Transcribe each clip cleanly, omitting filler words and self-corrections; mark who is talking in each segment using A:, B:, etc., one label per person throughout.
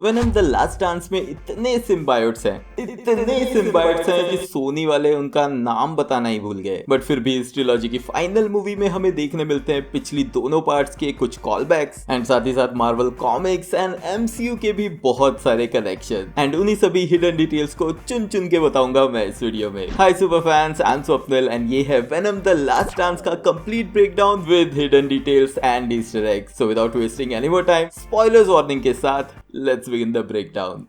A: Venom the last dance में इतने symbiotes हैं कि सोनी वाले उनका नाम बताना ही भूल गए। बट फिर भी इस ट्रिलॉजी की फाइनल मूवी में हमें देखने मिलते हैं पिछली दोनों पार्ट्स के कुछ कॉल बैक्स एंड साथ ही साथ मार्वल कॉमिक्स एंड एमसीयू के भी बहुत सारे कनेक्शन एंड उन्हीं सभी हिडन डिटेल्स को चुन चुन के बताऊंगा मैं इस वीडियो में। Hi super fans, I am Swapnil and ये है वेनम द लास्ट डांस का complete breakdown with hidden details and Easter eggs. So without wasting any more time, spoilers warning के साथ let's begin the breakdown.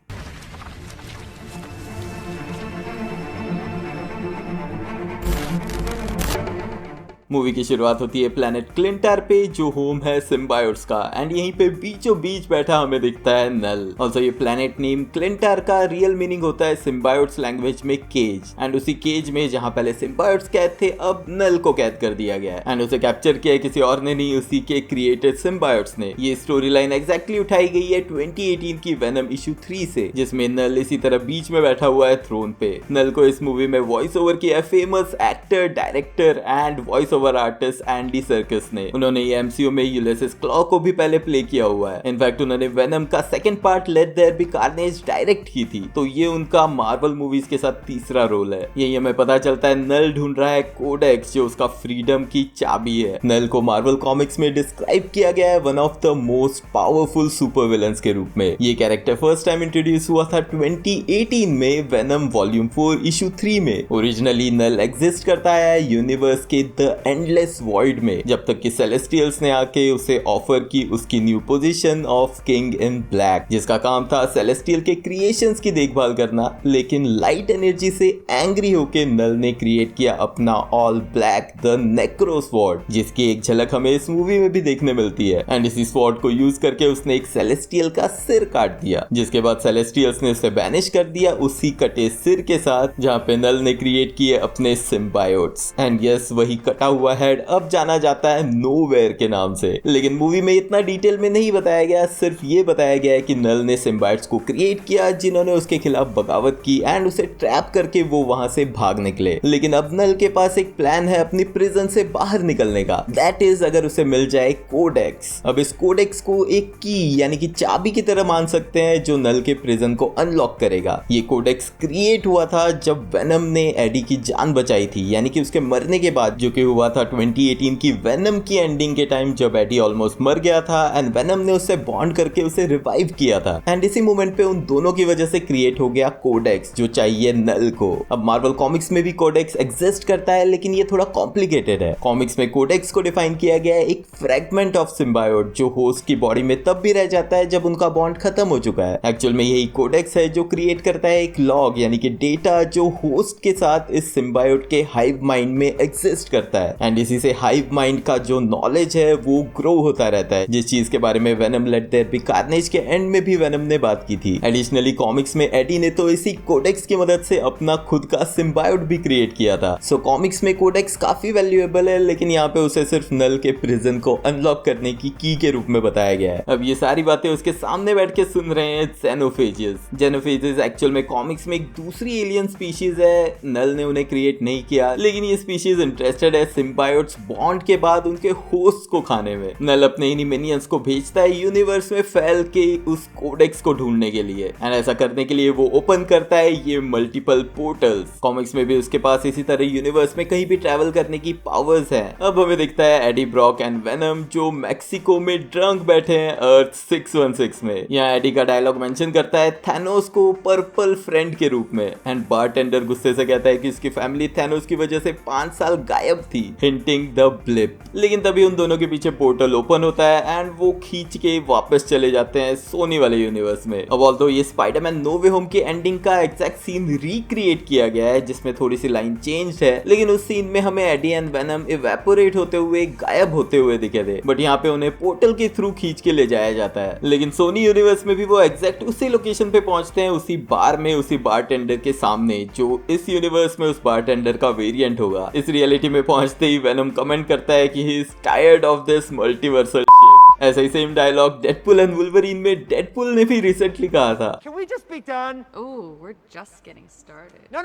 A: Movie की शुरुआत होती है planet क्लिंटार पे जो होम है सिम्बायोट्स का एंड यहीं पे बीचों बीच बैठा हमें दिखता है नल। ऑल्सो ये प्लेनेट नेम क्लिंटार का रियल मीनिंग होता है सिम्बायोट्स लैंग्वेज में केज एंड उसी केज में जहाँ पहले सिम्बायोट्स कैद थे अब नल को कैद कर दिया गया है एंड उसे कैप्चर किया है किसी और ने नहीं, उसी के क्रिएटेड सिम्बायोट्स ने। ये स्टोरी लाइन एग्जैक्टली उठाई गई है 2018 की वेनम इशू 3 से, जिसमें नल इसी तरह बीच में बैठा हुआ है थ्रोन पे। नल को इस मूवी में वॉइस ओवर किया है famous actor, director and voice artist Andy Serkis ने। उन्होंने ये एमसीयू में यूलिसिस क्लॉ को भी पहले प्ले किया हुआ है। इनफैक्ट उन्होंने वेनम का second part let there be Carnage direct की थी, तो ये उनका मार्वल मूवीज के साथ तीसरा रोल है। यही हमें पता चलता है नल ढूंढ रहा है कोडेक्स जो उसका फ्रीडम की चाबी है। नल को मार्वल कॉमिक्स में डिस्क्राइब किया गया है one of the most powerful super villains के रूप में। ये कैरेक्टर फर्स्ट टाइम इंट्रोड्यूस हुआ था 2018 में वेनम वॉल्यूम 4 इशू 3 में। ओरिजिनली नल एग्जिस्ट करता है यूनिवर्स के द एंडलेस वॉइड में, जब तक कि सेलेस्टियल्स ने आके उसे ऑफर की उसकी new position of king in black, जिसका काम था सेलेस्टियल के क्रिएशंस की देखभाल करना। लेकिन लाइट एनर्जी से एंग्री होके नल ने क्रिएट किया अपना ऑल ब्लैक द नेक्रो स्वॉर्ड, जिसकी एक झलक हमें इस मूवी में भी देखने मिलती है। एंड इसी स्वॉर्ड को यूज करके उसने एक सेलेस्टियल का सिर काट दिया, जिसके बाद सेलेस्टियल्स ने उसे बैनिश कर दिया उसी कटे सिर के साथ जहां पे नल ने क्रिएट किए अपने सिम्बायोट्स। एंड यस, वही कटा हुआ हेड अब जाना जाता है नोवेयर के नाम से। लेकिन मूवी में इतना डिटेल में नहीं बताया गया, सिर्फ ये बताया गया है कि नल ने सिम्बायोट्स को क्रिएट किया जिन्होंने उसके खिलाफ बगावत की एंड उसे ट्रैप करके वो वहां से भाग निकले। लेकिन अब नल के पास एक प्लान है अपनी प्रिजन से बाहर निकलने का, दैट इज अगर उसे मिल जाए कोडेक्स। अब इस कोडेक्स को एक की यानी कि चाबी की तरह मान सकते हैं जो नल के प्रिजन को अनलॉक करेगा। ये कोडेक्स क्रिएट हुआ था जब वेनम ने एडी की जान बचाई थी, यानी कि उसके मरने के बाद, जो कि हुआ था 2018 की वेनम की एंडिंग के टाइम जब एडी ऑलमोस्ट मर गया था एंड वेनम ने उससे बॉन्ड करके उसे रिवाइव किया था। एंड इसी मोमेंट पे उन दोनों की वजह से क्रिएट हो गया कोडेक्स जो चाहिए नल को। अब मार्वल कॉमिक्स में भी कोडेक्स एग्जिस्ट करता है, लेकिन ये थोड़ा कॉम्प्लिकेटेड है। कॉमिक्स में कोडेक्स को डिफाइन किया गया है एक फ्रेगमेंट ऑफ सिम्बायोट जो होस्ट की बॉडी में तब भी रह जाता है जब उनका बॉन्ड खत्म हो चुका है। एक्चुअल में यही कोडेक्स है जो क्रिएट करता है एक लॉग यानी कि डेटा जो होस्ट के साथ इस सिम्बायोट के हाइव माइंड में एग्जिस्ट करता है। एंड इसी से हाइव माइंड का जो नॉलेज है वो ग्रो होता रहता है, जिस चीज के बारे में Venom let there be Carnage के एंड में भी वेनम ने बात की थी। एडिशनली कॉमिक्स में एडी ने तो इसी कोडेक्स की मदद से अपना खुद का सिम्बायोट भी क्रिएट किया था। सो कॉमिक्स में कोडेक्स काफी वैल्यूएबल है, लेकिन यहाँ पे उसे सिर्फ नल के प्रिजन को अनलॉक करने की की के रूप में बताया गया है। अब ये सारी बातें उसके सामने बैठ के सुन रहे हैं जेनोफेजेस। जेनोफेजेस एक्चुअल में कॉमिक्स में एक दूसरी एलियन स्पीशीज है। नल ने उन्हें क्रिएट नहीं किया, लेकिन ये स्पीशीज इंटरेस्टेड है सिम्बायोट्स बॉन्ड के बाद उनके होस्ट को खाने में। नल अपने इन्हीं मिनियंस को भेजता है यूनिवर्स में फैल के उस कोडेक्स को ढूंढने के लिए एंड ऐसा करने के लिए वो ओपन करता है ये मल्टीपल पोर्टल्स। कॉमिक्स में भी उसके पास इसी तरह यूनिवर्स में कहीं भी ट्रैवल करने की पावर्स है। अब हमें दिखता है एडी ब्रॉक एंड वेनम जो मैक्सिको में ड्रंक बैठे हैं अर्थ 616 में। यहाँ एडी का डायलॉग मेंशन करता है थैनोस को पर्पल फ्रेंड के रूप में एंड बारटेंडर गुस्से से कहता है कि उसकी फैमिली थैनोस की वजह से 5 साल गायब थी, हिंटिंग द ब्लिप। लेकिन तभी उन दोनों के पीछे पोर्टल ओपन होता है एंड वो खींच के वापस चले जाते हैं सोनी वाले यूनिवर्स में। अब ऑल्दो ये स्पाइडरमैन नो वे होम के एंडिंग का एग्जैक्ट सीन रिक्रिएट किया गया है जिसमें थोड़ी सी लाइन चेंज है, लेकिन उस सीन में हमें एडी एंड वेनम इवेपोरेट होते हुए गायब होते हुए दिखे थे, बट यहाँ पे उन्हें पोर्टल के थ्रू खींच के ले जाया जाता है। लेकिन सोनी यूनिवर्स में भी वो एग्जैक्ट उसी लोकेशन पे पहुंचते हैं, उसी बार में, उसी बारटेंडर के सामने जो इस यूनिवर्स में उस बारटेंडर का वेरिएंट होगा। इस रियलिटी में पहुंचते ही वेनम कमेंट करता है कि he is tired of this multiversal shit. ऐसा ही same dialogue Deadpool and Wolverine में डेडपुल ने भी रिसेंटली कहा था।
B: Can we just be done?
C: Oh, we're just getting started.
B: No.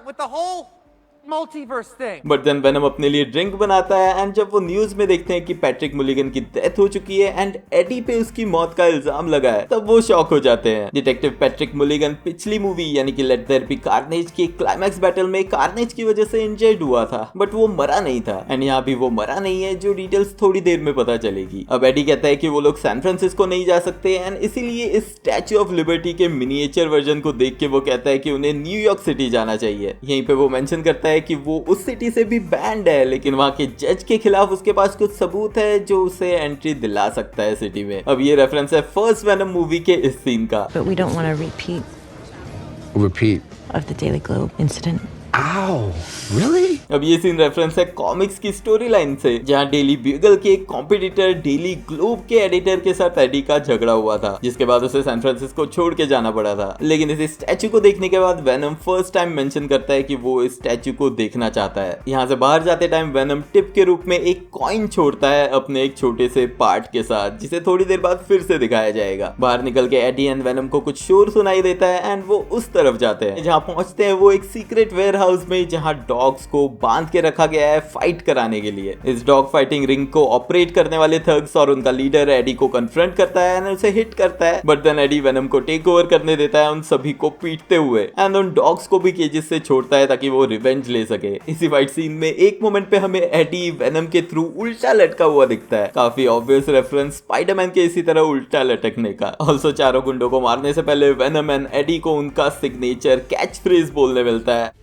B: With the whole multiverse thing.
A: But then Venom अपने लिए drink बनाता है एंड जब वो न्यूज में देखते हैं कि पैट्रिक मुलिगन की डेथ हो चुकी है एंड एडी पे उसकी मौत का इल्जाम लगा है, तब वो शॉक हो जाते हैं। डिटेक्टिव पैट्रिक मुलिगन पिछली मूवी यानी कि लेट देयर बी कार्नेज की क्लाइमैक्स बैटल में कार्नेज की वजह से इंजर्ड हुआ था, बट वो मरा नहीं था एंड यहाँ भी वो मरा नहीं है, जो डिटेल्स थोड़ी देर में पता चलेगी। अब एडी कहता है कि वो लोग सैन फ्रांसिस्को नहीं जा सकते एंड इसीलिए इस स्टैच्यू ऑफ लिबर्टी के मिनिएचर वर्जन को देख के वो कहता है कि उन्हें न्यूयॉर्क सिटी जाना चाहिए। यहीं पे वो मेंशन करता है कि वो उस सिटी से भी बैंड है, लेकिन वहाँ के जज के खिलाफ उसके पास कुछ सबूत है जो उसे एंट्री दिला सकता है सिटी में। अब ये रेफरेंस है फर्स्ट वेनम मूवी के इस सीन का।
C: But we don't want a repeat of the Daily Globe incident.
D: Ow, really?
A: अब ये सीन रेफरेंस है कॉमिक्स की स्टोरी लाइन से, जहाँ डेली ब्यूगल के एक कॉम्पिटिटर डेली ग्लोब के एडिटर के साथ एडी का झगड़ा हुआ था, जिसके बाद उसे सैन फ्रांसिस्को छोड़ के जाना पड़ा था। लेकिन इस स्टैचू को देखने के बाद वेनम फर्स्ट टाइम मेंशन करता है कि वो इस स्टैचू को देखना चाहता है। यहाँ से बाहर जाते टाइम वेनम टिप के रूप में एक कॉइन छोड़ता है अपने एक छोटे से पार्ट के साथ, जिसे थोड़ी देर बाद फिर से दिखाया जाएगा। बाहर निकल के एडी एंड वेनम को कुछ शोर सुनाई देता है एंड वो उस तरफ जाते हैं। जहाँ पहुंचते हैं वो एक सीक्रेट वेयर हाउस में, जहां डॉग्स को बांध के रखा गया है फाइट कराने के लिए। इस डॉग फाइटिंग रिंग को ऑपरेट करने वाले थग्स और उनका लीडर एडी को कन्फ्रंट करता है एंड उसे हिट करता है, बट देन एडी वेनम को टेक ओवर करने देता है उन सभी को पीटते हुए एंड उन डॉग्स को भी केजेस से छोड़ता है ताकि वो रिवेंज ले सके। इसी फाइट सीन में एक मोमेंट पे हमें एडी वेनम के थ्रू उल्टा लटका हुआ दिखता है, काफी ऑब्वियस रेफरेंस स्पाइडरमैन के इसी तरह उल्टा लटकने का। ऑल्सो चारों गुंडों को मारने से पहले वेनम एंड एडी को उनका सिग्नेचर कैच फ्रेज बोलने मिलता है।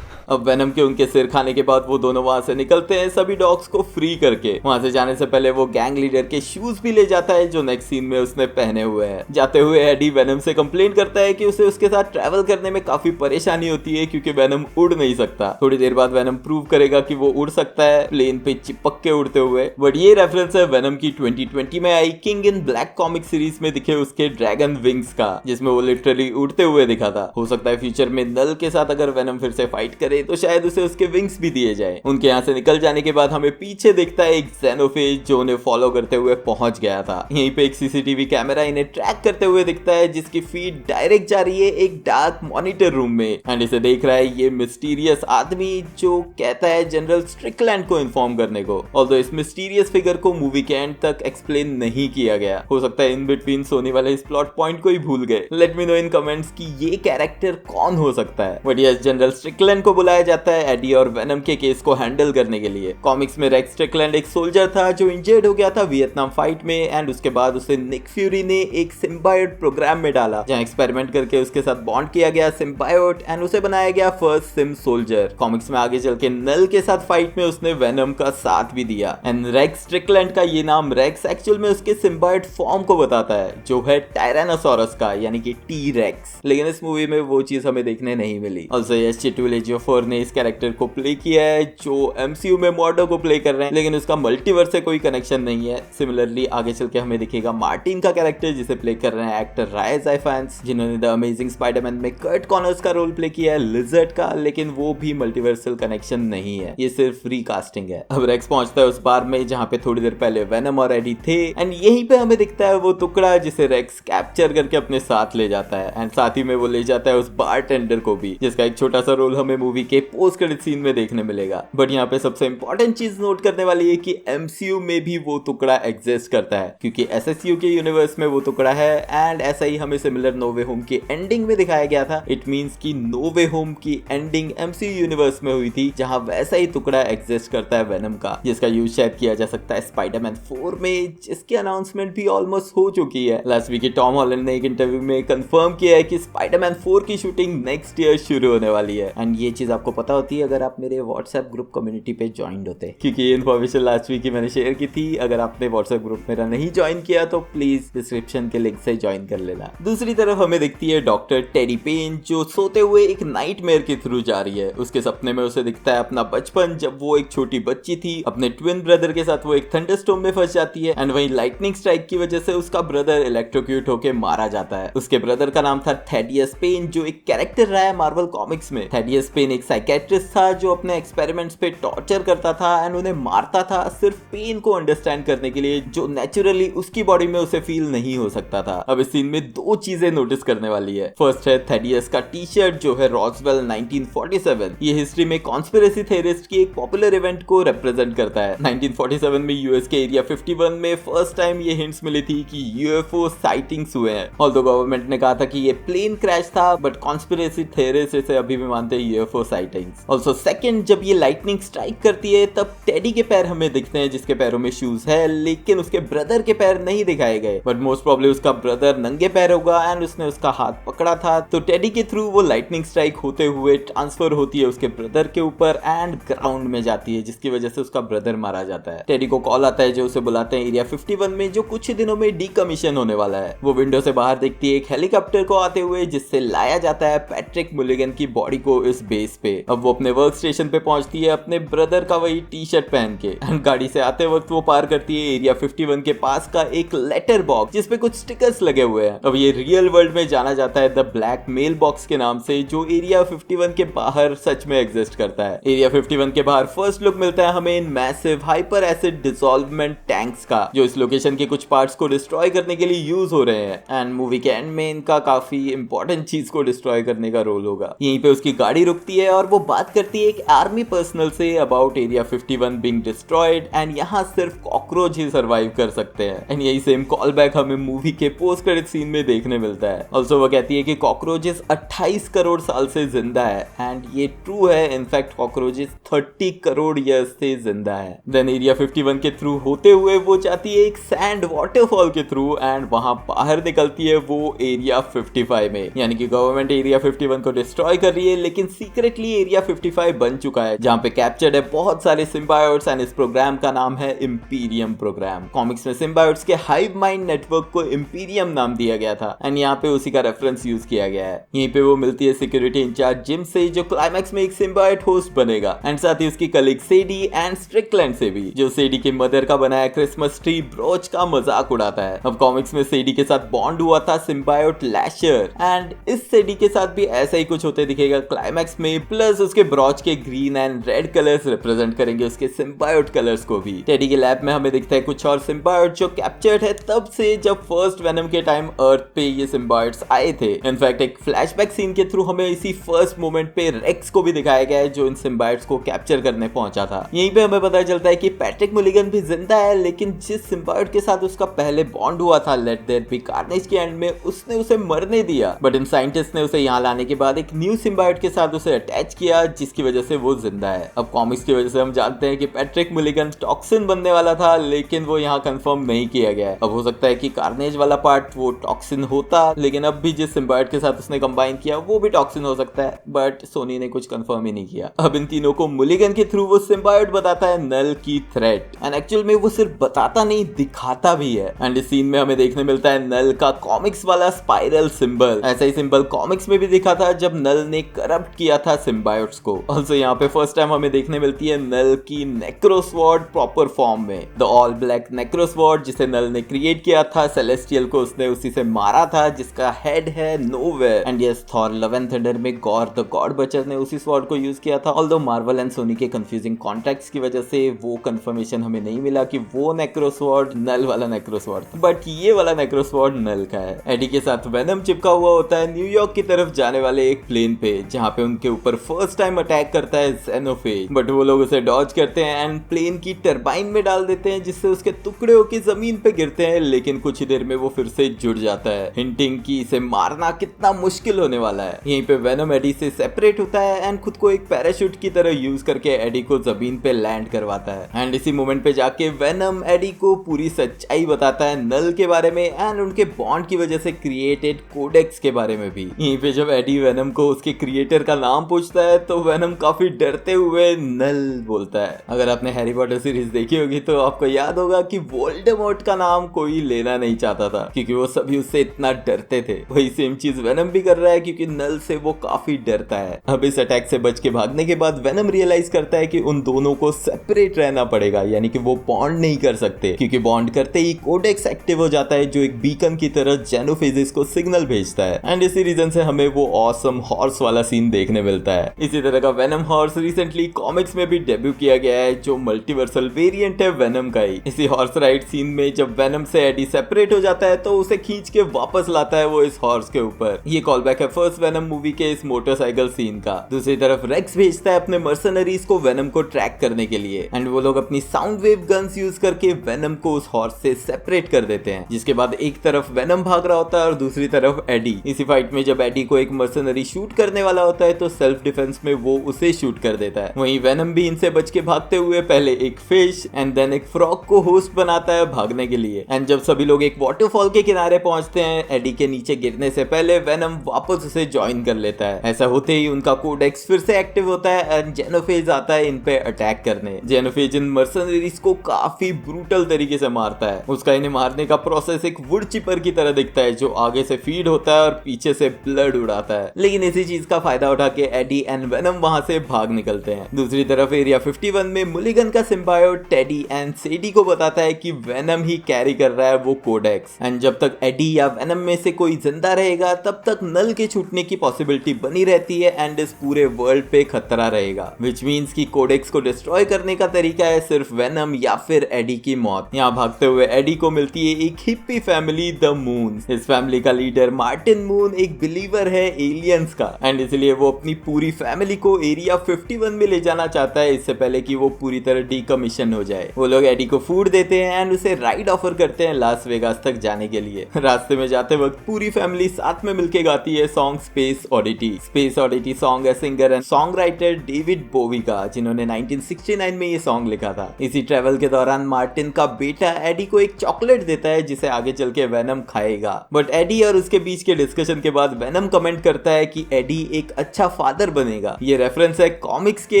A: अब वेनम के उनके सिर खाने के बाद वो दोनों वहां से निकलते हैं सभी डॉग्स को फ्री करके। वहां से जाने से पहले वो गैंग लीडर के शूज भी ले जाता है जो नेक्स्ट सीन में उसने पहने हुए हैं। जाते हुए एडी वेनम से कंप्लेंट करता है कि उसे उसके साथ ट्रैवल करने में काफी परेशानी होती है क्योंकि वेनम उड़ नहीं सकता। थोड़ी देर बाद वेनम प्रूव करेगा कि वो उड़ सकता है प्लेन पे चिपक के उड़ते हुए। बट ये रेफरेंस है वेनम की 2020 में आई King in Black comic series में दिखे उसके ड्रैगन विंग्स का, जिसमें वो लिटरली उड़ते हुए दिखा था। हो सकता है फ्यूचर में नल के साथ अगर वेनम फिर से फाइट करे तो शायद उसे उसके विंग्स भी दिए जाए। उनके यहाँ से निकल जाने के बाद हमें पीछे दिखता है एक ज़ेनोफेज जो उन्हें फॉलो करते हुए पहुंच गया था। यहीं पे एक सीसीटीवी कैमरा इन्हें ट्रैक करते हुए दिखता है जिसकी फीड डायरेक्ट जा रही है एक डार्क मॉनिटर रूम में एंड इसे देख रहा है ये मिस्टीरियस आदमी जो कहता है जनरल स्ट्रिकलैंड को इन्फॉर्म करने को। ऑल्दो इस मिस्टीरियस फिगर को मूवी के एंड तक एक्सप्लेन नहीं किया गया। हो सकता है इन बिटवीन सोनी वाले इस प्लॉट पॉइंट को ही भूल गए। लेट मी नो इन कमेंट्स कि ये कैरेक्टर कौन हो सकता है। बट यस, जनरल स्ट्रिकलैंड को बुलाया जाता है एडी और वेनम के केस को हैंडल करने के लिए। कॉमिक्स में रेक्स स्ट्रिकलैंड एक सोल्जर था जो इंजर्ड हो गया था वियतनाम फाइट में एंड उसके बाद उसे निक फ्यूरी ने एक सिम्बायोट प्रोग्राम में डाला जहां एक्सपेरिमेंट करके उसके साथ बॉन्ड किया गया सिम्बायोट एंड उसे बनाया गया फर्स्ट सिम सोल्जर। कॉमिक्स में आगे चल के नल के साथ फाइट में उसने वेनम का साथ भी दिया एंड रेक्स स्ट्रिकलैंड का ये नाम रेक्स एक्चुअल में उसके सिम्बायोट फॉर्म को बताता है जो है टायरानोसॉरस का यानी कि टी रेक्स। लेकिन इस मूवी में वो चीज हमें देखने नहीं मिली। ऑल्सो यस, चिटुल एजियोफोर ने इस कैरेक्टर को प्ले किया है जो एमसीयू में मॉर्डो को प्ले कर रहे हैं, लेकिन उसका मल्टीवर्स से कोई कनेक्शन नहीं है। सिमिलरली आगे चल के हमें दिखेगा मार्टिन का कैरेक्टर जिसे प्ले कर रहे हैं एक्टर रायस आइफांस, जिन्होंने द अमेजिंग स्पाइडरमैन में कर्ट कॉनर्स का रोल प्ले किया है लिजर्ड का, लेकिन वो भी मल्टीवर्सल कनेक्शन नहीं है, ये सिर्फ रीकास्टिंग है। अब रेक्स पहुंचता है उस बार में जहां पे थोड़ी देर पहले वेनम और एडी थे एंड यहीं पे हमें दिखता है वो टुकड़ा जिसे रेक्स कैप्चर करके अपने साथ ले जाता है एंड साथ ही में वो ले जाता है उस बारटेंडर को भी, जिसका एक छोटा सा रोल हमें मूवी के पोस्ट क्रेडिट सीन में देखने मिलेगा। बट यहाँ पे सबसे इंपॉर्टेंट चीज नोट करने वाली है कि एमसीयू में भी वो टुकड़ा एग्जिस्ट करता है क्योंकि एसएसयू के यूनिवर्स में वो टुकड़ा है एंड ऐसा ही हमें सिमिलर नो वे होम की एंडिंग में दिखाया गया था। इट मींस कि नो वे होम की एंडिंग एमसीयू यूनिवर्स में हुई थी जहां वैसा ही टुकड़ा एग्जिस्ट करता है वेनम का, जिसका यूज शायद किया जा सकता है स्पाइडरमैन 4 में, जिसकी अनाउंसमेंट भी ऑलमोस्ट हो चुकी है। लास्ट वीक टॉम हॉलैंड ने एक इंटरव्यू में कंफर्म किया है कि स्पाइडरमैन 4 की शूटिंग नेक्स्ट ईयर शुरू होने वाली है एंड ये चीज आपको पता होती है अगर आप मेरे व्हाट्सएप ग्रुप कम्युनिटी पे ज्वाइंड होते, क्योंकि ये इन्फॉर्मेशन लास्ट वीक ही मैंने शेयर की थी। अगर आपने व्हाट्सएप ग्रुप मेरा नहीं ज्वाइन किया तो प्लीज डिस्क्रिप्शन के लिंक से ज्वाइन कर लेना। दूसरी तरफ हमें दिखती है डॉक्टर टेडी पेन जो सोते हुए एक नाइटमेयर के थ्रू जा रही है। उसके सपने में उसे दिखता है अपना बचपन जब वो एक छोटी बच्ची थी, अपने ट्विन ब्रदर के साथ वो एक थंडरस्टॉर्म में फंस जाती है एंड वहीं लाइटनिंग स्ट्राइक की वजह से उसका ब्रदर इलेक्ट्रोक्यूट होकर मारा जाता है। उसके ब्रदर का नाम था थेडियस पेन जो एक कैरेक्टर रहा है मार्वल कॉमिक्स में। थेडियस पेन एक साइकेट्रिस्ट था जो अपने एक्सपेरिमेंट्स पे टॉर्चर करता था एंड उन्हें मारता था सिर्फ पेन को अंडरस्टैंड करने के लिए, जो नेचुरली उसकी बॉडी में उसे फील नहीं हो सकता था। अब इस सीन में दो चीजें नोटिस करने वाली है। फर्स्ट है थेडियस का टी शर्ट जो है रॉसवेल 1947। ये हिस्ट्री में कॉन्स्पिरेसी थेरिस्ट की एक पॉपुलर इवेंट को रिप्रेजेंट करता है। 1947 में यूएस के एरिया 51 में फर्स्ट टाइम ये हिंट्स मिली थी कि यूएफओ साइटिंग्स हुए हैं। ऑल्दो गवर्नमेंट ने कहा था कि ये प्लेन क्रैश था, बट कॉन्स्पिरेसी थेरिस्ट इसे अभी भी मानते हैं यूएफओ साइटिंग्स। ऑल्सो सेकंड, जब ये लाइटनिंग स्ट्राइक करती है तब टेडी के पैर हमें दिखते हैं जिसके पैरों में शूज है, लेकिन उसके ब्रदर के पैर नहीं दिखाए गए। बट मोस्ट प्रोबेबली उसका ब्रदर नंगे पैर होगा एंड उसने उसका हाथ पकड़ा था, तो टेडी के थ्रू वो लाइटनिंग स्ट्राइक होते हुए ट्रांसफर होती है उसके ब्रदर के ऊपर एंड ग्राउंड में जाती है, जिसकी वजह से उसका ब्रदर मारा जाता है। टेडी को कॉल आता है जो उसे बुलाते हैं एरिया 51 में, जो कुछ ही दिनों में डीकमीशन होने वाला है। वो विंडो से बाहर देखती है एक हेलीकॉप्टर को आते हुए, जिससे लाया जाता है पैट्रिक मुलिगन की बॉडी को इस बेस पे। अब वो अपने वर्क स्टेशन पे पहुंचती है अपने ब्रदर का वही टी शर्ट पहन के। गाड़ी से आते वक्त वो पार करती है एरिया 51 के पास का एक लेटर बॉक्स जिसपे कुछ स्टिकर्स लगे हुए हैं। अब ये रियल वर्ल्ड में जाना जाता है द ब्लैक मेल बॉक्स के नाम से, जो एरिया 51 के बाहर सच में एग्जिस्ट करता है। एरिया 51 के बाहर फर्स्ट लुक मिलता है हमें इन मैसिव हाइपर एसिड डिसॉल्वमेंट टैंक्स का, जो इस लोकेशन के कुछ पार्ट्स को डिस्ट्रॉय करने के लिए यूज हो रहे हैं एंड मूवी के एंड में इनका काफी इंपॉर्टेंट चीज को डिस्ट्रॉय करने का रोल होगा। यहीं पे उसकी गाड़ी रुकती है और वो बात करती है एक army personnel say about area 51 being destroyed and यहाँ सिर्फ कॉकरोच ही सर्वाइव कर सकते हैं। एंड यही सेम कॉल बैक हमें मूवी के पोस्ट क्रेडिट सीन में देखने मिलता है। ऑल्सो वो कहती है कि कॉकरोचेस 28 करोड़ साल से जिंदा है एंड ये ट्रू है। इनफैक्ट कॉकरोचेस 30 करोड़ ईयर्स से जिंदा है। देन एरिया 51 के थ्रू होते हुए वो जाती है एक सैंड वाटरफॉल के थ्रू एंड वहां बाहर निकलती है वो एरिया 55 में, यानी कि गवर्नमेंट एरिया 51 को डिस्ट्रॉय कर रही है, लेकिन सीक्रेटली एरिया 55 बन चुका है जहां पे कैप्चर्ड है बहुत सारे सिम्बायोट्स एंड इस प्रोग्राम का नाम है इंपीरियम प्रोग्राम। कॉमिक्स में सिम्बायोट्स के हाइव माइंड नेटवर्क को इंपीरियम नाम दिया गया था एंड यहाँ पे उसी का रेफरेंस यूज किया गया है। यहीं पे वो मिलती है सिक्योरिटी इंचार्ज जिम से, जो क्लाइमैक्स में एक सिम्बायोट होस्ट बनेगा एंड साथ ही उसकी कलीग सेडी एंड स्ट्रिकलैंड से भी, जो सेडी की मदर का बनाया क्रिसमस ट्री ब्रोच का मजाक उड़ाता है। अब कॉमिक्स में सेडी के साथ बॉन्ड हुआ था सिम्बायोट लैशर एंड इस सेडी के साथ भी ऐसा ही कुछ होते दिखेगा क्लाइमैक्स में, प्लस उसके ब्रोच के green and red colours represent करेंगे उसके सिम्बायोट कलर्स को भी। टेडी के लैब में हमें दिखता है कुछ और सिम्बायोट जो कैप्चर्ड है तब से जब फर्स्ट वेनम के टाइम अर्थ पे ये सिम्बायोट्स आए थे। इनफैक्ट एक फ्लैशबैक सीन के थ्रू हमें इसी फर्स्ट मोमेंट पे रेक्स को भी दिखाया गया है जो इन सिम्बायोट्स को कैप्चर करने पहुंचा था। यहीं पे हमें पता चलता है कि पैट्रिक मुलिगन भी जिंदा है, लेकिन जिस सिम्बायोट के साथ उसका पहले बॉन्ड हुआ था लेट देयर बी कार्नेज के एंड में, उसने उसे मरने दिया, बट इन साइंटिस्ट ने उसे यहाँ लाने के बाद एक न्यू सिम्बायोट के साथ उसे अटैच किया जिसकी वजह से वो जिंदा है। अब कॉमिक्स की वजह से हम जानते हैं कि पैट्रिक मुलिगन टॉक्सिन बनने वाला था, लेकिन वो यहाँ कंफर्म नहीं किया गया है। अब हो सकता है कि कार्नेज वाला पार्ट वो टॉक्सिन होता, लेकिन अब भी जिस सिम्बायोट के साथ उसने कंबाइन किया वो भी टॉक्सिन हो सकता है, बट सोनी ने कुछ कंफर्म ही नहीं किया। अब इन तीनों को मुलिगन के थ्रू वो सिम्बायोट बताता है नल की थ्रेट एंड एक्चुअल में वो सिर्फ बताता नहीं दिखाता भी है। एंड इस सीन में हमें देखने मिलता है नल का कॉमिक्स वाला स्पाइरल सिंबल। ऐसा ही सिंबल कॉमिक्स में भी दिखा था जब नल ने करप्ट किया था सिम्बायोट्स को। ऑल्सो यहाँ पे फर्स्ट टाइम हमें देखने मिलती है नल की नेक्रोस्वॉर्ड प्रॉपर फॉर्म में, द ऑल ब्लैक नेक्रोस्वॉर्ड जिसे नल ने क्रिएट किया था। सेलेस्टियल को उसने उसी से मारा था जिसका हेड है nowhere. And yes, Thor love and thunder में गॉर द गॉड बचर ने उसी स्वॉर्ड को यूज किया था। ऑल्दो मार्वल एंड सोनी के कंफ्यूजिंग कॉन्ट्रैक्ट्स की वजह से वो कंफर्मेशन हमें नहीं मिला कि वो नेक्रोस्वॉर्ड नल वाला नेक्रोस्वॉर्ड, बट ये वाला नेक्रोस्वॉर्ड नल का है। एडी के साथ वेनम चिपका हुआ होता है न्यूयॉर्क की तरफ जाने वाले एक प्लेन पे, जहाँ पे उनके ऊपर फर्स्ट टाइम अटैक करता है ज़ेनोफेज, बट वो लोग उसे डॉज करते हैं एंड प्लेन की टरबाइन में डाल देते हैं जिससे उसके टुकड़े होकर जमीन पे गिरते हैं, लेकिन कुछ ही देर में वो फिर से जुड़ जाता है, हिंटिंग कि इसे मारना कितना मुश्किल होने वाला है। यहीं पे वेनम एडी से सेपरेट होता है एंड खुद को एक पैराशूट की तरह यूज करके एडी को जमीन पे लैंड करवाता है। एंड इसी मोमेंट पे जाके वेनम एडी को पूरी सच्चाई बताता है नल के बारे में एंड उनके बॉन्ड की वजह से क्रिएटेड कोडेक्स के बारे में भी। यहीं पे जब एडी वेनम को उसके क्रिएटर का नाम पूछता है तो वेनम काफी डरते हुए नल बोलता है। अगर आपने हैरी पॉटर सीरीज देखी होगी तो आपको याद होगा कि वोल्डेमॉर्ट का नाम कोई लेना नहीं चाहता था क्योंकि वो सभी उससे इतना डरते थे। वही सेम चीज वेनम भी कर रहा है क्योंकि नल से वो काफी डरता है। अब इस अटैक से बच के भागने के बाद वेनम रियलाइज करता है कि उन दोनों को सेपरेट रहना पड़ेगा, यानी कि वो बॉन्ड नहीं कर सकते क्योंकि बॉन्ड करते ही कोडेक्स एक्टिव हो जाता है जो एक बीकन की तरह जेनोफेजिस को सिग्नल भेजता है। एंड इसी रीजन से हमें वो ऑसम हॉर्स वाला सीन देखने मिलता मिलता है। इसी तरह का वेनम हॉर्स रिसेंटली कॉमिक्स में भी डेब्यू किया गया है, जो मल्टीवर्सल वेरिएंट है वेनम का ही। इसी हॉर्स राइड सीन में जब वेनम से एडी सेपरेट हो जाता है तो उसे खींच के वापस लाता है वो इस हॉर्स के ऊपर। ये कॉल बैक है फर्स्ट वेनम मूवी के इस मोटरसाइकिल सीन का। दूसरी तरफ रेक्स भेजता है अपने मर्सनरीज को वेनम को ट्रैक करने के लिए एंड वो लोग अपनी साउंड वेव गन्स यूज करके वेनम को उस हॉर्स से सेपरेट कर देते हैं, जिसके बाद एक तरफ वेनम भाग रहा होता है और दूसरी तरफ एडी। इसी फाइट में जब एडी को एक मर्सनरी शूट करने वाला होता है तो सेल्फ डिफेंस में वो उसे शूट कर देता है। वहीं वेनम भी इनसे बच के भागते हुए पहले एक फिश एंड देन एक फ्रॉग को होस्ट बनाता है भागने के लिए। एंड जब सभी लोग एक वाटरफॉल के किनारे पहुंचते हैं, एडी के नीचे गिरने से पहले वेनम वापस उसे ज्वाइन कर लेता है। ऐसा होते ही उनका कोडेक्स फिर से एक्टिव होता है एंड जेनोफेज आता है इन पे अटैक करने। जेनोफेज इन मर्सनरीज को काफी ब्रूटल तरीके से मारता है। उसका इन्हें मारने का प्रोसेस एक वुड चिपर की तरह दिखता है, जो आगे से फीड होता है और पीछे से ब्लड उड़ाता है। लेकिन इसी चीज का फायदा उठा के एडी एंड वेनम वहां से भाग निकलते हैं। दूसरी तरफ एरिया 51 में मुलिगन का सिम्बायोट टेडी एंड सेडी को बताता है कि वेनम ही कैरी कर रहा है वो कोडेक्स एंड जब तक एडी या वेनम में से कोई जिंदा रहेगा तब तक नल के छूटने की पॉसिबिलिटी बनी रहती है एंड इस पूरे वर्ल्ड पे खतरा रहेगा, विच मींस कि कोडेक्स को डिस्ट्रॉय करने का तरीका है सिर्फ वेनम या फिर एडी की मौत। यहाँ भागते हुए एडी को मिलती है एक हिप्पी फैमिली द मून। इस फैमिली का लीडर मार्टिन मून एक बिलीवर है एलियंस का एंड इसलिए वो अपनी पूरी फैमिली को एरिया 51 में ले जाना चाहता है इससे पहले कि वो पूरी तरह डीकमीशन हो जाए। वो लोग एडी को फूड देते हैं एंड उसे राइड ऑफर करते हैं लास वेगास तक जाने के लिए। रास्ते में जाते वक्त पूरी फैमिली साथ में मिलके गाती है song Space Oddity. Space Oddity song है singer and song writer David Bowie का, जिन्होंने 1969 में ये सॉन्ग लिखा था। इसी ट्रेवल के दौरान मार्टिन का बेटा एडी को एक चॉकलेट देता है जिसे आगे चल के वेनम खाएगा, बट एडी और उसके बीच के डिस्कशन के बाद वेनम कमेंट करता है कि एडी एक अच्छा फादर बनेगा। ये रेफरेंस है कॉमिक्स के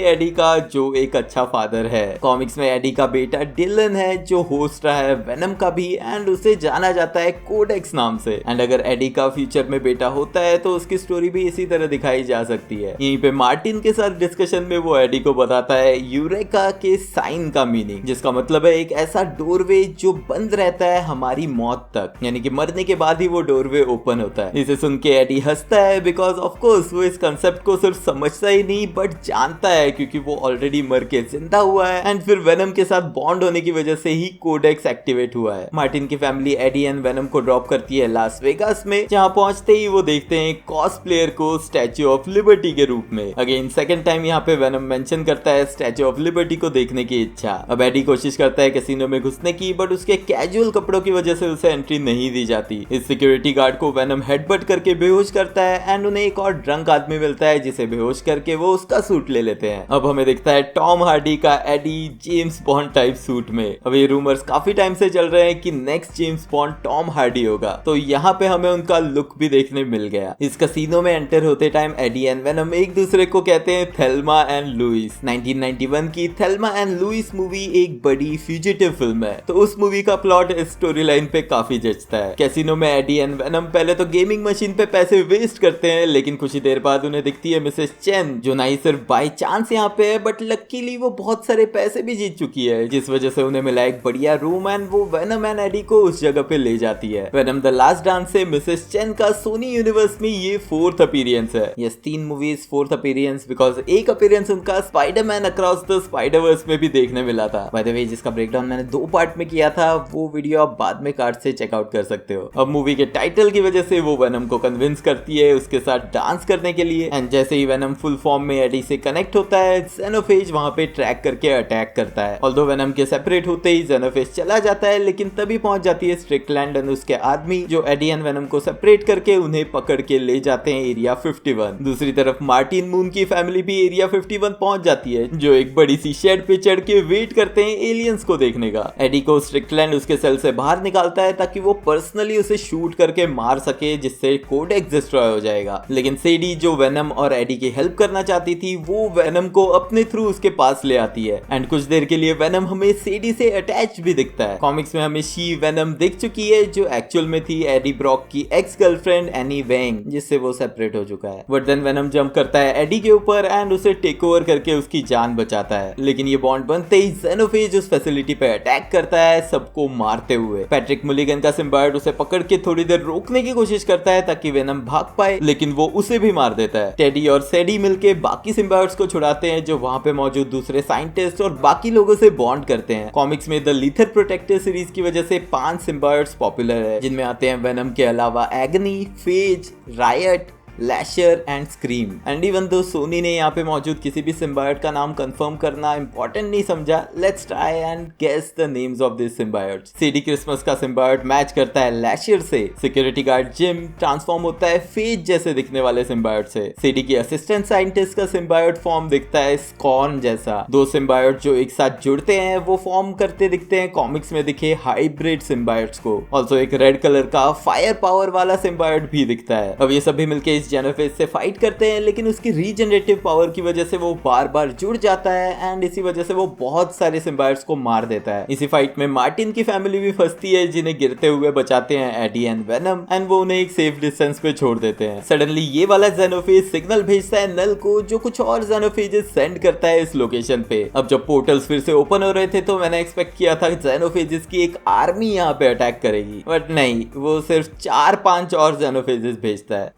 A: एडी का, जो एक अच्छा फादर है। कॉमिक्स में एडी का बेटा डिलन है जो होस्ट रहा है वेनम का भी एंड उसे जाना जाता है कोडेक्स नाम से। एंड अगर एडी का फ्यूचर में बेटा होता है तो उसकी स्टोरी भी इसी तरह दिखाई जा सकती है। यहीं पे मार्टिन के साथ डिस्कशन में वो एडी को बताता है यूरेका के साइन का मीनिंग, जिसका मतलब है एक ऐसा डोरवे जो बंद रहता है हमारी मौत तक, यानी कि मरने के बाद ही वो डोरवे ओपन होता है। इसे सुन के एडी हंसता है बिकॉज ऑफ कोर्स वो इस कंसेप्ट को सिर्फ समझता ही नहीं बट जानता है, क्योंकि वो ऑलरेडी मर के जिंदा हुआ है एंड फिर वेनम के साथ बॉन्ड होने की वजह से ही कोडेक्स एक्टिवेट हुआ है। मार्टिन की फैमिली एडी एंड वेनम को ड्रॉप करती है लास वेगास में, जहां पहुंचते ही वो देखते हैं कॉस्प्लेयर को स्टैच्यू ऑफ लिबर्टी के रूप में। अगेन सेकंड टाइम यहाँ पे वेनम मेंशन करता है स्टैच्यू ऑफ लिबर्टी को देखने की इच्छा। अब एडी कोशिश करता है कैसीनो में घुसने की, बट उसके कैजुअल कपड़ों की वजह से उसे एंट्री नहीं दी जाती। इस सिक्योरिटी गार्ड को वेनम हेडबट करके बेहोश करता है एंड उन्हें एक और ड्रंक आदमी मिलता है जिसे बेहोश करके वो उसका सूट ले लेते हैं। अब हमें दिखता है टॉम हार्डी का Eddie James Bond type suit में। अब ये रूमर्स काफी टाइम से चल रहे हैं कि next James bond Tom Hardy होगा, तो यहाँ पे हमें उनका लुक भी देखने मिल गया। इस कसीनो में एंटर होते टाइम एडी एंड वेनम एक दूसरे को कहते हैं थेल्मा एंड लुइस। 1991 की थेल्मा एंड लुइस मूवी एक बड़ी फ्यूजिटिव फिल्म है, तो उस मूवी का प्लॉट इस स्टोरी लाइन पे काफी जचता है। कैसीनो में एडी एंड वेनम पहले तो गेमिंग मशीन पे पैसे वेस्ट करते हैं, लेकिन कुछ ही देर बाद उन्हें दिखती है मिसेस चेन, जो ना ही सिर्फ बाय चांस यहाँ पे है बट लकीली वो बहुत सारे पैसे भी जीत चुकी है, जिस वजह से उन्हें मिला एक बढ़िया रूम एंड वो वेनम एंड एडी को उस जगह पे ले जाती है। वेनम द लास्ट डांस से मिसेस चेन का सोनी यूनिवर्स में ये 4th अपीयरेंस है। Yes, 3 movies 4th appearance, because एक अपीयरेंस उनका स्पाइडरमैन अक्रॉस द स्पाइडरवर्स में भी देखने मिला था। बाय द वे, जिसका ब्रेकडाउन मैंने 2 पार्ट में किया था, वो वीडियो आप बाद में कार्ड से चेकआउट कर सकते हो। अब मूवी के टाइटल की वजह से वो वेनम को कन्विंस करती है उसके साथ डांस करने के लिए एंड जैसे ही वेनम फुल फॉर्म में एडी से कनेक्ट होता है, जेनोफेज वहां पे ट्रैक करके अटैक करता है। ऑल्दो वेनम के सेपरेट होते ही जेनोफेज चला जाता है, लेकिन तभी पहुंच जाती है स्ट्रिकलैंड एंड उसके आदमी, जो एडी एंड वेनम को सेपरेट करके उन्हें पकड़ के ले जाते हैं एरिया 51। दूसरी तरफ मार्टिन मून की फैमिली भी एरिया 51 पहुंच जाती है, जो एक बड़ी सी शेड पे चढ़ के वेट करते हैं एलियंस को देखने का। एडी को स्ट्रिकलैंड उसके सेल से बाहर निकालता है ताकि वो पर्सनली उसे शूट करके मार सके, जिससे कोडेक्स डिस्ट्रॉय हो जाएगा। लेकिन सेडी, जो वेनम और एडी की हेल्प करना चाहती थी, वो वेनम को अपने थ्रू उसके पास ले आती है एंड कुछ देर के लिए वेनम हमें सेडी से अटैच भी दिखता है। कॉमिक्स में हमें शी वेनम दिख चुकी है, जो एक्चुअल में थी एडी ब्रॉक की एक्स गर्लफ्रेंड एनी वेंग, जिससे वो सेपरेट हो चुका है। बट देन वेनम जंप करता है एडी के ऊपर एंड उसे टेक ओवर करके उसकी जान बचाता है। लेकिन ये बॉन्ड बनते ही जेनोफेज उस फैसिलिटी पे अटैक करता है, सबको मारते हुए। पैट्रिक मुलिगन का सिम्बायोट उसे पकड़ के थोड़ी देर रोकने की कोशिश करता है ताकि वेनम भाग पाए, लेकिन वो उसे भी मार देता है। टेडी और सेडी मिलके बाकी सिम्बायोट्स को छुड़ाते हैं जो वहां पे मौजूद दूसरे साइंटिस्ट और बाकी लोगों से बॉन्ड करते हैं। कॉमिक्स में द लीथल प्रोटेक्टर सीरीज की वजह से 5 सिम्बायोट्स पॉपुलर है, जिनमें आते हैं वेनम के अलावा Agony, Phage, Riot, Lasher and Scream. And even though Sony ने यहाँ पे मौजूद किसी भी सिम्बायोट का नाम कंफर्म करना इंपॉर्टेंट नहीं समझा, let's try and guess the names of this symbiotes. सीडी क्रिसमस का सिम्बायोट मैच करता है लैशर से, सिक्योरिटी गार्ड जिम ट्रांसफॉर्म होता है फेज जैसे दिखने वाले सिम्बायोट से, सीडी की असिस्टेंट साइंटिस्ट का सिम्बायोट फॉर्म दिखता है स्कॉर्न जैसा। दो सिम्बायोट जो एक साथ जुड़ते हैं वो फॉर्म करते दिखते हैं कॉमिक्स में दिखे हाइब्रिड सिम्बायोट्स को। ऑल्सो एक रेड कलर का फायर पावर वाला सिम्बायोट भी दिखता है। अब ये सभी मिलके जेनोफेज से फाइट करते हैं, लेकिन उसकी रीजनरेटिव पावर की वजह से वो बार बार जुड़ जाता है एंड इसी वजह से वो बहुत सारे सिम्बायोट्स को मार देता है। इसी फाइट में मार्टिन की फैमिली भी फंसती है, जिन्हें गिरते हुए बचाते हैं एडी एंड वेनम एंड वो उन्हें एक सेफ डिस्टेंस पे छोड़ देते हैं। सडनली ये वाला जेनोफेज सिग्नल भेजता है नल को, जो कुछ और जेनोफेजेस सेंड करता है इस लोकेशन पे। अब जब पोर्टल्स फिर से ओपन हो रहे थे तो मैंने एक्सपेक्ट किया था जेनोफेजेस की एक आर्मी यहाँ पे अटैक करेगी, बट नहीं, वो सिर्फ 4-5 और जेनोफेजेस भेजता है।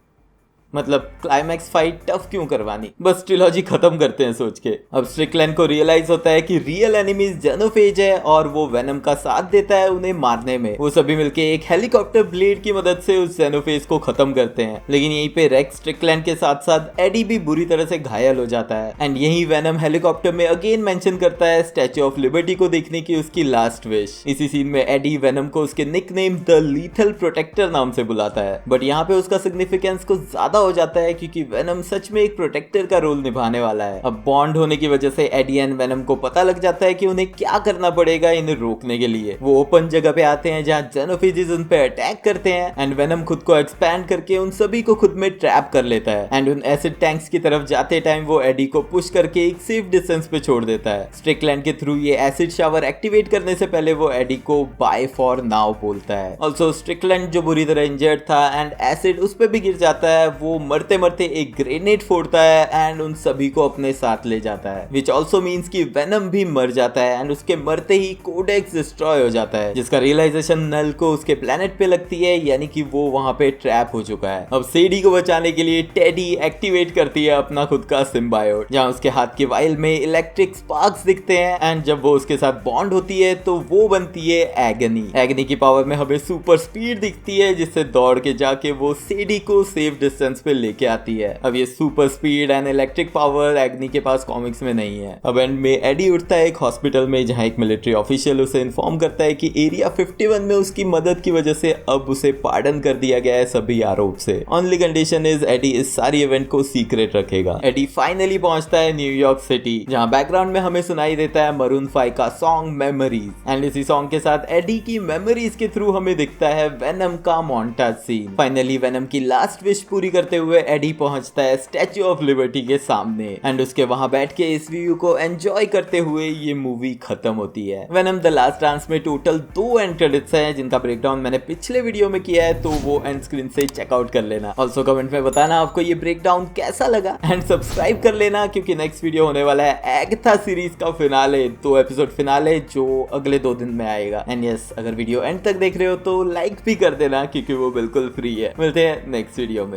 A: मतलब क्लाइमैक्स फाइट टफ क्यों करवानी, बस ट्रिलॉजी खत्म करते हैं सोच के। अब स्ट्रिकलैंड को रियलाइज होता है कि रियल एनिमीज जेनोफेज है और वो वेनम का साथ देता है उन्हें मारने में। वो सभी मिलके एक हेलीकॉप्टर ब्लेड की मदद से उस जेनोफेज को खत्म करते हैं, लेकिन यहीं पे रेक्स स्ट्रिकलैंड के साथ साथ एडी भी बुरी तरह से घायल हो जाता है। एंड यही वेनम हेलीकॉप्टर में अगेन मेंशन करता है स्टैच्यू ऑफ लिबर्टी को देखने की उसकी लास्ट विश। इसी सीन में एडी वेनम को उसके निकनेम द लीथल प्रोटेक्टर नाम से बुलाता है, बट यहाँ पे उसका सिग्निफिकेंस कुछ ज्यादा हो जाता है क्योंकि वेनम सच में एक प्रोटेक्टर का रोल निभाने वाला है। अब बॉन्ड होने की वजह से एडी एंड वेनम को पता लग जाता है कि उन्हें क्या करना पड़ेगा इन्हें रोकने के लिए। वो ओपन जगह पे आते हैं जहाँ जेनोफेजेस उन पे अटैक करते हैं एंड वेनम खुद को एक्सपैंड करके उन सभी को खुद में ट्रैप कर लेता है एंड उन एसिड टैंक्स की तरफ जाते टाइम वो एडी को पुश करके एक सेफ डिस्टेंस पे छोड़ देता है। स्ट्रिकलैंड के थ्रू ये एसिड शावर एक्टिवेट करने से पहले वो एडी को बाय फॉर नाउ बोलता है। ऑल्सो स्ट्रिकलैंड जो बुरी तरह इंजर्ड था एंड एसिड उस पे भी गिर जाता है, वो मरते मरते एक ग्रेनेड फोड़ता है एंड उन सभी को अपने साथ ले जाता है, विच ऑल्सो मीन्स कि वेनम भी मर जाता है एंड उसके मरते ही कोडेक्स डिस्ट्रॉय हो जाता है, जिसका रियलाइजेशन नल को उसके प्लेनेट पे लगती है, यानी कि वो वहां पे ट्रैप हो चुका है। अब सेडी को बचाने के लिए टेडी एक्टिवेट करती है अपना खुद का सिम्बायोट, जहां उसके हाथ के वाइल में इलेक्ट्रिक स्पार्क्स दिखते हैं एंड जब वो उसके साथ बॉन्ड होती है तो वो बनती है एगनी। एगनी की पावर में हमें सुपर स्पीड दिखती है, जिससे दौड़ के जाके वो सेडी को सेफ डिस्टेंस पे लेके आती है। अब ये super speed and electric power Agony के पास कॉमिक्स में नहीं है। अब एंड में एडी उठता है एक हॉस्पिटल में, जहां एक मिलिट्री ऑफिशियल उसे इन्फॉर्म करता है कि एरिया 51 में उसकी मदद की वजह से अब उसे पार्डन कर दिया गया है सभी आरोप से। ओनली कंडीशन इज एडी इस सारी इवेंट को सीक्रेट रखेगा। एडी फाइनली पहुंचता है न्यूयॉर्क सिटी, जहां बैकग्राउंड में हमें सुनाई देता है मरून 5 का सॉन्ग मेमोरीज एंड इसी सॉन्ग के साथ एडी की मेमोरीज के थ्रू हमें दिखता है वेनम का मोन्टाज सीन। फाइनली वेनम की लास्ट विश पूरी करते हुए एडी पहुंचता है स्टैच्यू ऑफ लिबर्टी के सामने एंड उसके वहां बैठ के इस व्यू को एंजॉय करते हुए ये मूवी खत्म होती है। वेनम द लास्ट डांस में टोटल 2 एंड क्रेडिट्स हैं, जिनका ब्रेकडाउन मैंने पिछले वीडियो में किया है, तो वो एंड स्क्रीन से चेकआउट कर लेना। ऑल्सो कमेंट में बताना आपको ये ब्रेकडाउन कैसा लगा एंड सब्सक्राइब कर लेना, क्योंकि नेक्स्ट वीडियो होने वाला है एगाथा सीरीज का फिनाले, 2 एपिसोड फिनाले जो अगले 2 दिन में आएगा। एंड यस, अगर वीडियो एंड तक देख रहे हो तो लाइक भी कर देना, क्योंकि वो बिल्कुल फ्री है। मिलते हैं नेक्स्ट वीडियो में।